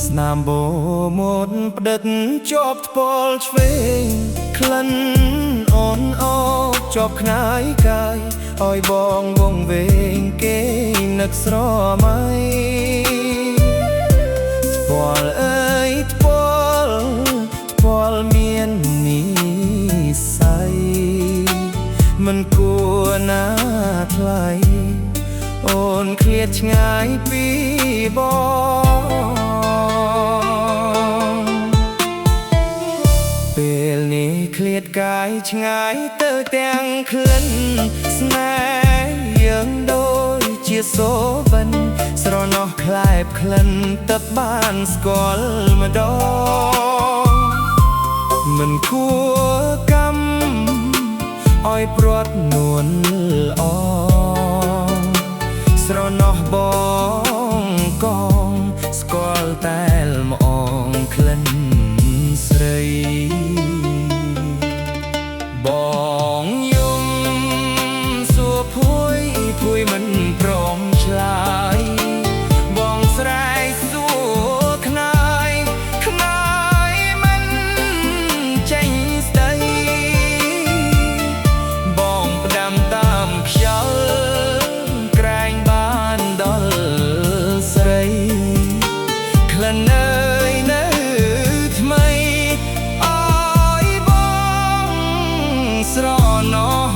ស្នាមបូមុតផ្ដិតជាប់ថ្ពាល់ឆ្វេងក្លិនអូនអូជាប់ខ្នាយកាយឲ្យបងវងវែងគេនឹកស្រមៃថ្ពាល់អើយថ្ពាល់មាននិស័យមិនគួរណាថ្លៃអូនឃ្លាតឆ្ងាយពីបងពេលនេះឃ្លាតកាយឆ្ងាយទៅទាំងក្លិនស្នេហ៍យើងដូចជាសូបិនស្រណោះខ្លែបក្លិនទឹកបានស្គាល់ម្ដងមិនគួរកម្មឲ្យព្រាត់នួនល្អស្រណោះបងកងស្គាល់តែលម្អងក្លិនស្រីបងយំសួរភួយមិនព្រមឆ្លើយបងស្រែកសួរខ្នាយមិនចេញស្ដីបងផ្ដាំតាមខ្យល់ក្រែងបានដល់ស្រីក្លិនអើយនៅថ្មីអើយបងស្រណោះ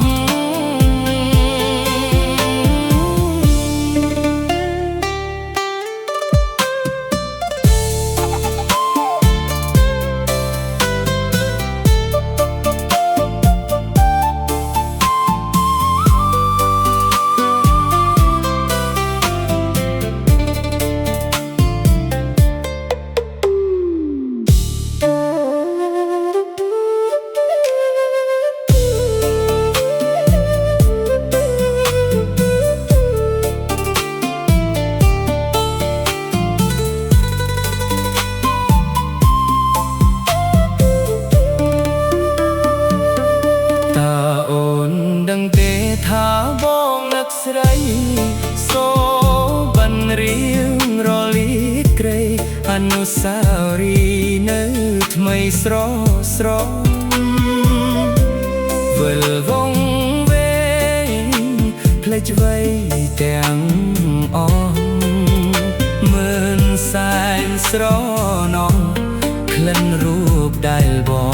ដឹងទេថាបងនឹកស្រីសូបិនរៀងរលីក្រៃអនុស្សាវរីយ៍នៅថ្មីស្រវិលវងវែងភ្លេចវ័យទាំងអស់មិនសែនស្រណោះក្លិនរូបដែលបង